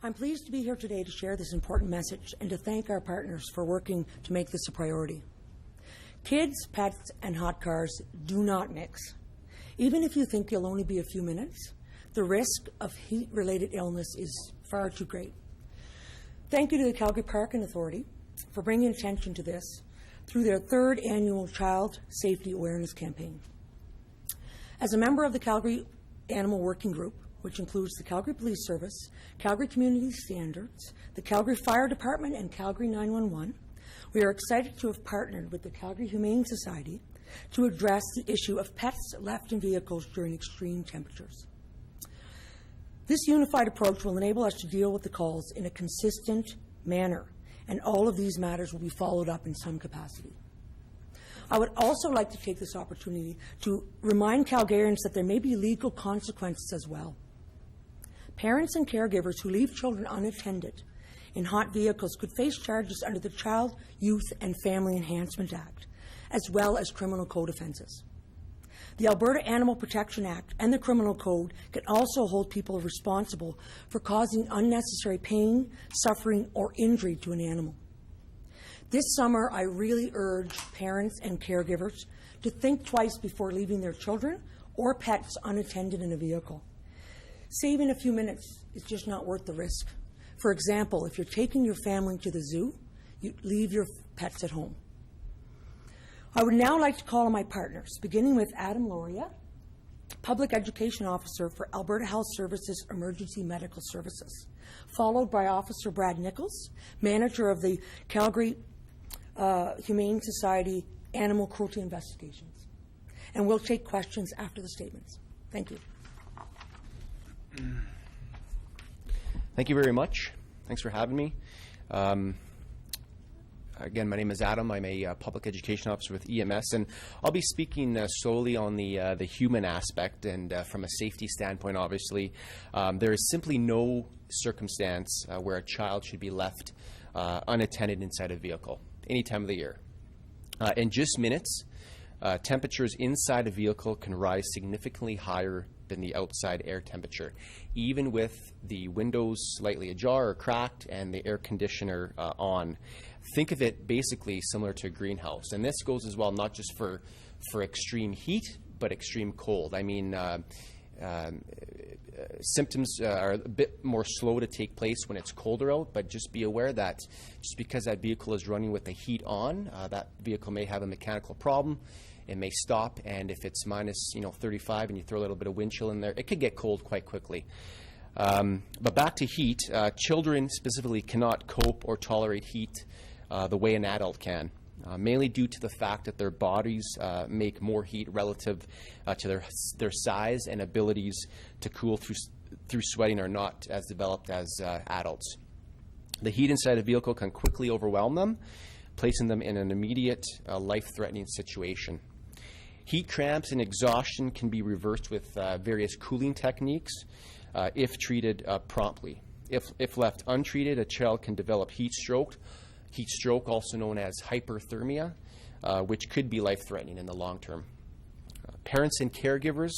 I'm pleased to be here today to share this important message and to thank our partners for working to make this a priority. Kids, pets, and hot cars do not mix. Even if you think you'll only be a few minutes, the risk of heat-related illness is far too great. Thank you to the Calgary Parking Authority for bringing attention to this through their third annual Child Safety Awareness Campaign. As a member of the Calgary Animal Working Group, which includes the Calgary Police Service, Calgary Community Standards, the Calgary Fire Department, and Calgary 911, we are excited to have partnered with the Calgary Humane Society to address the issue of pets left in vehicles during extreme temperatures. This unified approach will enable us to deal with the calls in a consistent manner, and all of these matters will be followed up in some capacity. I would also like to take this opportunity to remind Calgarians that there may be legal consequences as well. Parents and caregivers who leave children unattended in hot vehicles could face charges under the Child, Youth and Family Enhancement Act, as well as criminal code offences. The Alberta Animal Protection Act and the Criminal Code can also hold people responsible for causing unnecessary pain, suffering, or injury to an animal. This summer, I really urge parents and caregivers to think twice before leaving their children or pets unattended in a vehicle. Saving a few minutes is just not worth the risk. For example, if you're taking your family to the zoo, you leave your pets at home. I would now like to call on my partners, beginning with Adam Loria, Public Education Officer for Alberta Health Services Emergency Medical Services, followed by Officer Brad Nichols, Manager of the Calgary Humane Society Animal Cruelty Investigations. And we'll take questions after the statements. Thank you. Thank you very much. Thanks for having me. Again, my name is Adam. I'm a public education officer with EMS, and I'll be speaking solely on the human aspect. And from a safety standpoint, obviously, there is simply no circumstance where a child should be left unattended inside a vehicle any time of the year. In just minutes, temperatures inside a vehicle can rise significantly higher than the outside air temperature, even with the windows slightly ajar or cracked and the air conditioner on. Think of it basically similar to a greenhouse. And this goes as well not just for extreme heat, but extreme cold. I mean, symptoms are a bit more slow to take place when it's colder out, but just be aware that just because that vehicle is running with the heat on, that vehicle may have a mechanical problem. It may stop, and if it's minus 35 and you throw a little bit of wind chill in there, it could get cold quite quickly. But back to heat, children specifically cannot cope or tolerate heat the way an adult can, mainly due to the fact that their bodies make more heat relative to their size, and abilities to cool through sweating are not as developed as adults. The heat inside a vehicle can quickly overwhelm them, placing them in an immediate life-threatening situation. Heat cramps and exhaustion can be reversed with various cooling techniques if treated promptly. If left untreated, a child can develop heat stroke, also known as hyperthermia, which could be life-threatening in the long term. Parents and caregivers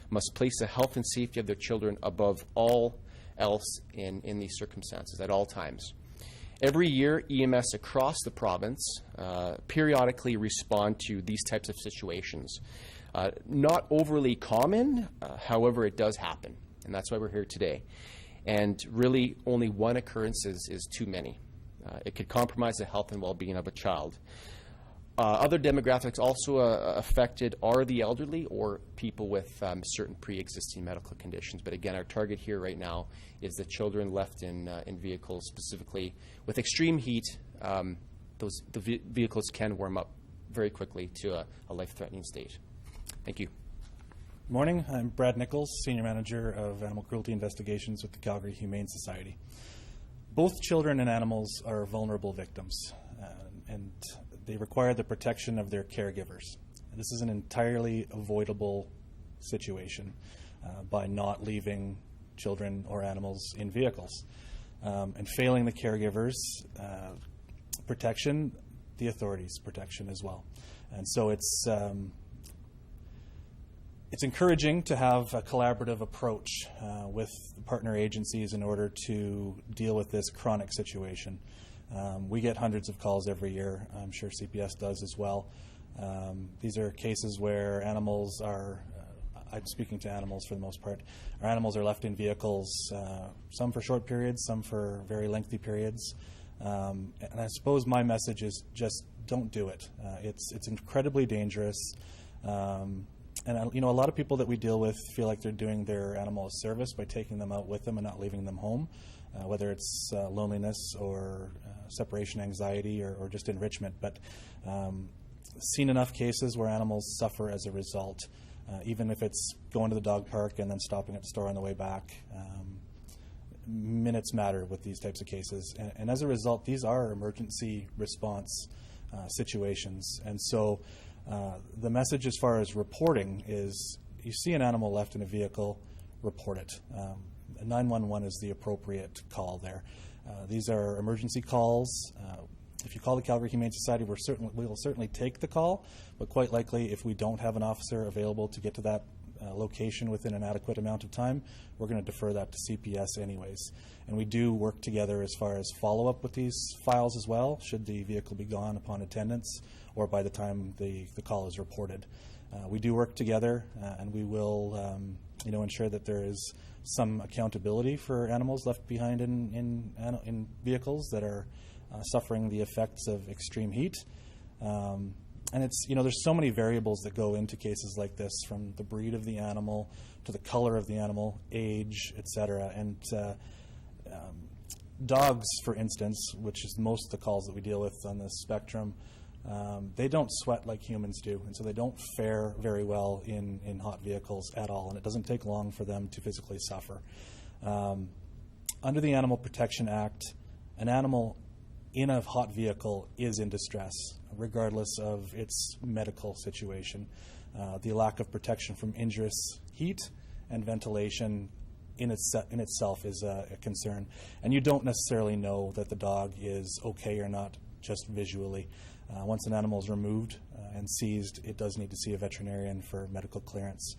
must place the health and safety of their children above all else in these circumstances at all times. Every year, EMS across the province periodically respond to these types of situations. Not overly common, however, it does happen, and that's why we're here today. And really, only one occurrence is too many. It could compromise the health and well-being of a child. Other demographics also affected are the elderly or people with certain pre-existing medical conditions. But again, our target here right now is the children left in vehicles, specifically with extreme heat. The vehicles can warm up very quickly to a life-threatening state. Thank you. Good morning. I'm Brad Nichols, Senior Manager of Animal Cruelty Investigations with the Calgary Humane Society. Both children and animals are vulnerable victims, and they require the protection of their caregivers. This is an entirely avoidable situation by not leaving children or animals in vehicles. And failing the caregivers' protection, the authorities' protection as well. And so it's It's encouraging to have a collaborative approach with partner agencies in order to deal with this chronic situation. We get hundreds of calls every year. I'm sure CPS does as well. These are cases where animals are, I'm speaking to animals for the most part, our animals are left in vehicles, some for short periods, some for very lengthy periods. And I suppose my message is just don't do it. It's incredibly dangerous. And a lot of people that we deal with feel like they're doing their animal a service by taking them out with them and not leaving them home, whether it's loneliness or separation anxiety or just enrichment. But seen enough cases where animals suffer as a result, even if it's going to the dog park and then stopping at the store on the way back. Minutes matter with these types of cases. And as a result, these are emergency response situations. And so the message as far as reporting is you see an animal left in a vehicle, report it. 911 is the appropriate call there. These are emergency calls. If you call the Calgary Humane Society, we will certainly take the call, but quite likely if we don't have an officer available to get to that location within an adequate amount of time, we're going to defer that to CPS anyways. And we do work together as far as follow-up with these files as well, should the vehicle be gone upon attendance or by the time the call is reported. We do work together, and we will ensure that there is some accountability for animals left behind in vehicles that are suffering the effects of extreme heat. And it's, there's so many variables that go into cases like this, from the breed of the animal to the color of the animal, age, etc. And dogs, for instance, which is most of the calls that we deal with on this spectrum, they don't sweat like humans do, and so they don't fare very well in hot vehicles at all, and it doesn't take long for them to physically suffer. Under the Animal Protection Act, an animal in a hot vehicle is in distress, regardless of its medical situation. The lack of protection from injurious heat and ventilation in itself is a concern. And you don't necessarily know that the dog is okay or not just visually. Once an animal is removed and seized, it does need to see a veterinarian for medical clearance.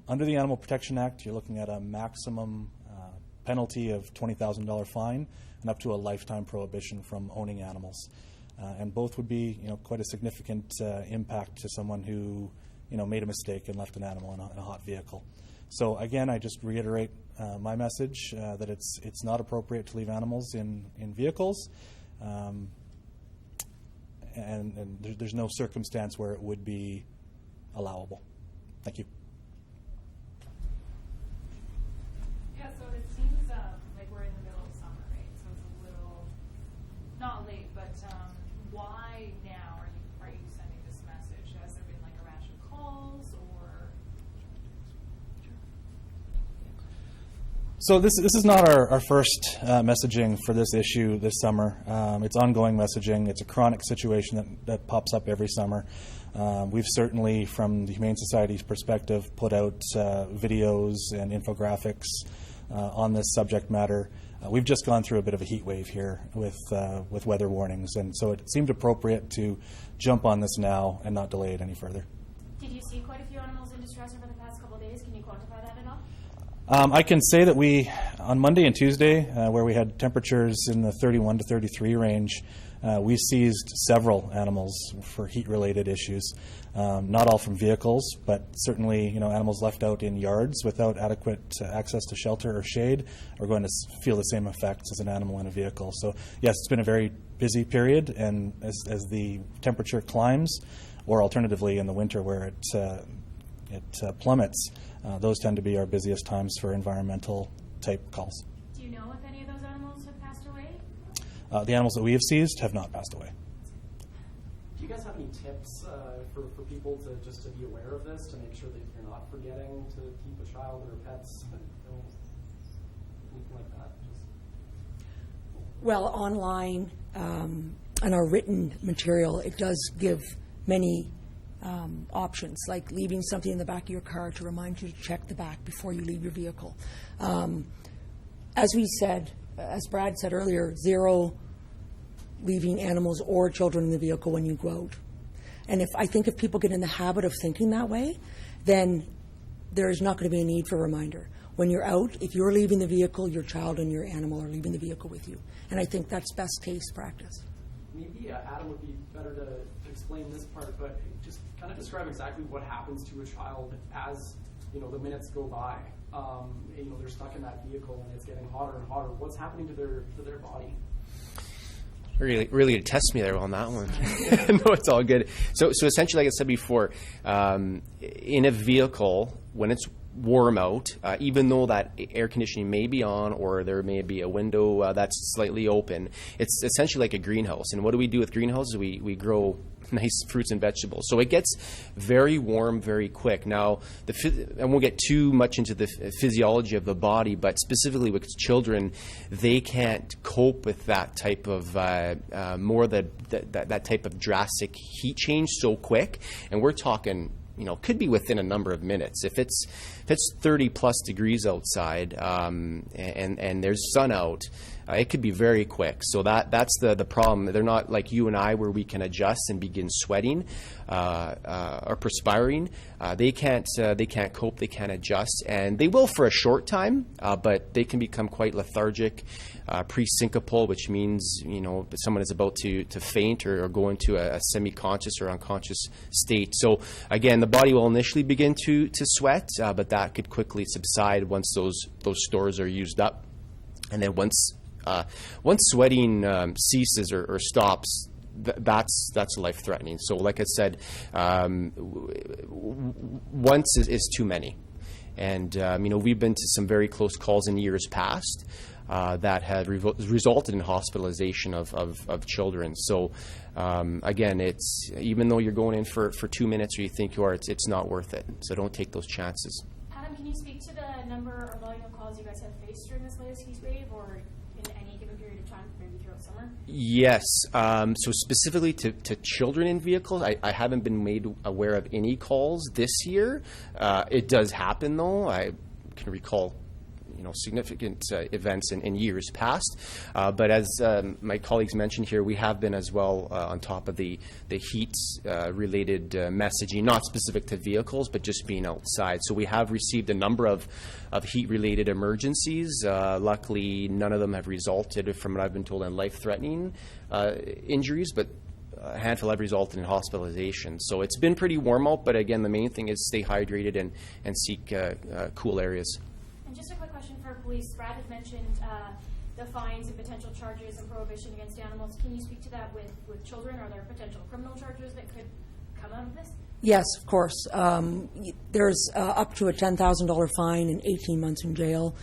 Under the Animal Protection Act, you're looking at a maximum penalty of $20,000 fine and up to a lifetime prohibition from owning animals. And both would be, quite a significant impact to someone who, made a mistake and left an animal in a hot vehicle. So again, I just reiterate my message that it's not appropriate to leave animals in vehicles, and there's no circumstance where it would be allowable. Thank you. Yeah, so it seems like we're in the middle of summer, right? So it's a little, not late, but why now are you sending this message? Has there been like a rash of calls, or? So this is not our first messaging for this issue this summer. It's ongoing messaging. It's a chronic situation that pops up every summer. We've certainly, from the Humane Society's perspective, put out videos and infographics on this subject matter. We've just gone through a bit of a heat wave here with weather warnings, and so it seemed appropriate to jump on this now and not delay it any further. Did you see quite a few animals in distress over the past couple of days? Can you quantify that at all? I can say that we, on Monday and Tuesday, where we had temperatures in the 31 to 33 range, we seized several animals for heat-related issues. Not all from vehicles, but certainly, animals left out in yards without adequate access to shelter or shade are going to feel the same effects as an animal in a vehicle. So, yes, it's been a very busy period, and as the temperature climbs, or alternatively in the winter where it plummets, those tend to be our busiest times for environmental type calls. Do you know if any of those animals have passed away? The animals that we have seized have not passed away. Do you guys have any tips for people to be aware of this, to make sure that you're not forgetting to keep a child or pets, anything like that? Well, online and our written material, it does give many options, like leaving something in the back of your car to remind you to check the back before you leave your vehicle. As Brad said earlier, zero leaving animals or children in the vehicle when you go out. And I think if people get in the habit of thinking that way, then there is not going to be a need for a reminder. When you're out, if you're leaving the vehicle, your child and your animal are leaving the vehicle with you. And I think that's best case practice. Maybe Adam would be better to explain this part, but just kind of describe exactly what happens to a child as, you know, the minutes go by. You know, they're stuck in that vehicle and it's getting hotter and hotter. What's happening to their body? Really to test me there on that one. No, it's all good. So essentially, like I said before, in a vehicle, when it's warm out, even though that air conditioning may be on or there may be a window that's slightly open, it's essentially like a greenhouse. And what do we do with greenhouses? We grow nice fruits and vegetables. So it gets very warm very quick. Now, I won't get too much into the physiology of the body, but specifically with children, they can't cope with that type of that type of drastic heat change so quick. And we're talking, you know, could be within a number of minutes. If it's 30 plus degrees outside and there's sun out, it could be very quick. So that's the problem. They're not like you and I where we can adjust and begin sweating or perspiring. They can't cope. They can't adjust, and they will for a short time, but they can become quite lethargic, pre-syncopal, which means, you know, someone is about to faint or go into a semi-conscious or unconscious state. So again, the body will initially begin to sweat, but that could quickly subside once those stores are used up, and then once sweating ceases or stops, that's life-threatening. So like I said, once is too many. And you know, we've been to some very close calls in years past that had resulted in hospitalization of children. So again, it's even though you're going in for 2 minutes or you think you are, it's not worth it. So don't take those chances. Adam, can you speak to the number or volume of calls you guys have faced during this latest heat wave, or in any given period of time, maybe throughout summer? Yes. So specifically to children in vehicles, I haven't been made aware of any calls this year. It does happen, though. I can recall, you know, significant events in years past. But as my colleagues mentioned here, we have been as well on top of the heat-related messaging, not specific to vehicles, but just being outside. So we have received a number of heat-related emergencies. Luckily, none of them have resulted, from what I've been told, in life-threatening injuries, but a handful have resulted in hospitalization. So it's been pretty warm out, but again, the main thing is stay hydrated and seek cool areas. And just a quick question for police. Brad had mentioned the fines and potential charges and prohibition against animals. Can you speak to that with children? Are there potential criminal charges that could come out of this? Yes, of course. There's up to a $10,000 fine and 18 months in jail,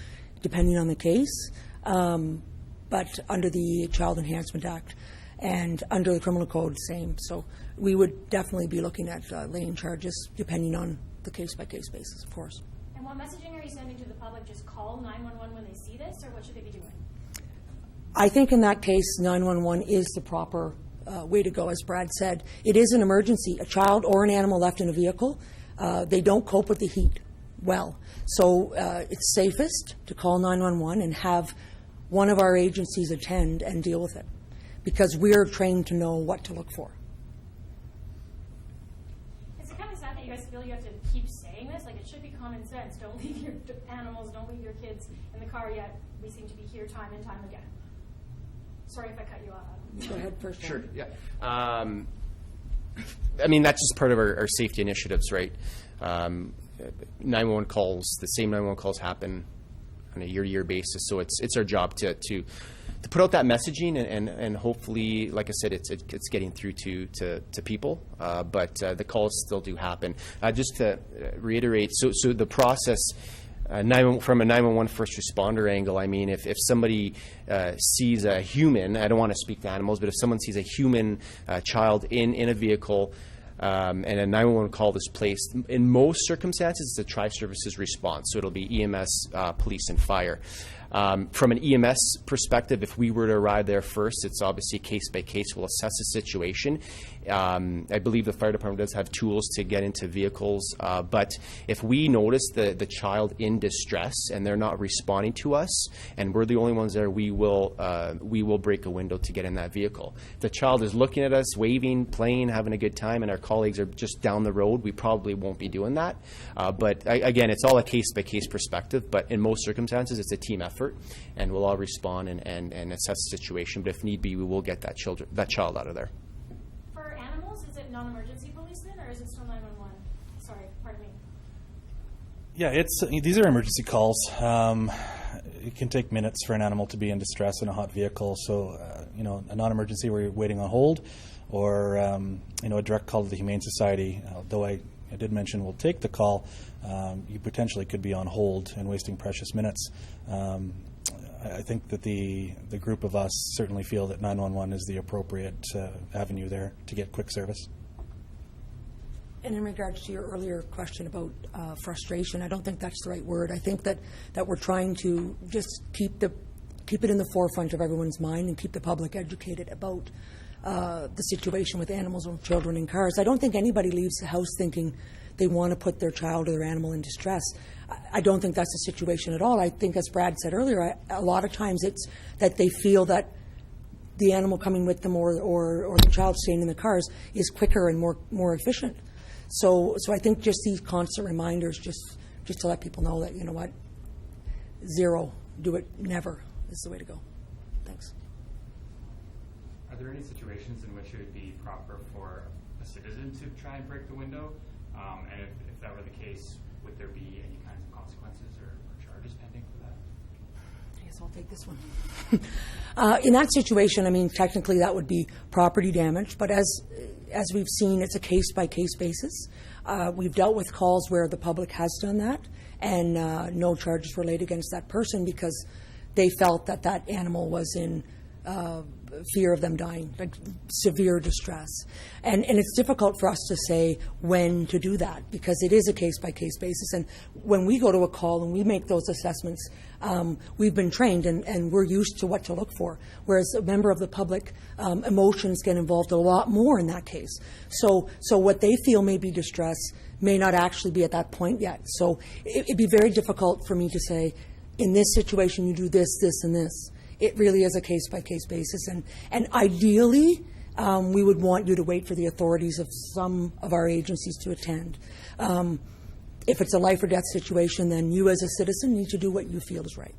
depending on the case, but under the Child Enhancement Act. And under the criminal code, same. So we would definitely be looking at laying charges, depending on the case-by-case basis, of course. And what messaging are you sending to the public? Just call 911 when they see this, or what should they be doing? I think in that case, 911 is the proper way to go. As Brad said, it is an emergency. A child or an animal left in a vehicle, they don't cope with the heat well. So it's safest to call 911 and have one of our agencies attend and deal with it, because we're trained to know what to look for. It's kind of sad that you guys feel you have to keep saying this. Like, it should be common sense. Don't leave your animals, don't leave your kids in the car, yet we seem to be here time and time again. Sorry if I cut you off, Adam. Go ahead first. Sure, yeah. I mean, that's just part of our safety initiatives, right? 911 calls, the same 911 calls happen on a year-to-year basis, so it's our job to put out that messaging and hopefully, like I said, it's getting through to people, but the calls still do happen. Just to reiterate, so the process, from a 911 first responder angle, I mean, if somebody sees a human, I don't want to speak to animals, but if someone sees a human child in a vehicle, and a 911 call is placed, in most circumstances, it's a tri-services response. So it'll be EMS, police, and fire. From an EMS perspective, if we were to arrive there first, it's obviously case by case. We'll assess the situation. I believe the fire department does have tools to get into vehicles, but if we notice the child in distress and they're not responding to us, and we're the only ones there, we will break a window to get in that vehicle. If the child is looking at us, waving, playing, having a good time, and our colleagues are just down the road, we probably won't be doing that. But again, it's all a case by case perspective. But in most circumstances, it's a team effort, and we'll all respond and assess the situation. But if need be, we will get that child out of there. For animals, is it non-emergency police then, or is it still 911? Sorry, pardon me. Yeah, these are emergency calls. It can take minutes for an animal to be in distress in a hot vehicle. So, a non-emergency where you're waiting on hold, or a direct call to the Humane Society. Though I did mention we'll take the call, you potentially could be on hold and wasting precious minutes. I think that the group of us certainly feel that 911 is the appropriate avenue there to get quick service. And in regards to your earlier question about frustration, I don't think that's the right word. I think that we're trying to just keep it in the forefront of everyone's mind and keep the public educated about the situation with animals or children in cars. I don't think anybody leaves the house thinking they want to put their child or their animal in distress. I don't think that's the situation at all. I think, as Brad said earlier, a lot of times it's that they feel that the animal coming with them or the child staying in the cars is quicker and more efficient. So I think just these constant reminders, just to let people know that, you know what, zero, do it never is the way to go. Thanks. Are there any situations in which it would be proper for a citizen to try and break the window? And if that were the case, would there be any kinds of consequences or charges pending for that? I guess I'll take this one. In that situation, I mean, technically that would be property damage, but as we've seen, it's a case-by-case basis. We've dealt with calls where the public has done that, and no charges were laid against that person because they felt that animal was in fear of them dying, like severe distress. And it's difficult for us to say when to do that because it is a case-by-case basis. And when we go to a call and we make those assessments, we've been trained and we're used to what to look for. Whereas a member of the public, emotions get involved a lot more in that case. So what they feel may be distress may not actually be at that point yet. So it'd be very difficult for me to say, in this situation, you do this, this, and this. It really is a case-by-case basis. And ideally, we would want you to wait for the authorities of some of our agencies to attend. If it's a life or death situation, then you as a citizen need to do what you feel is right.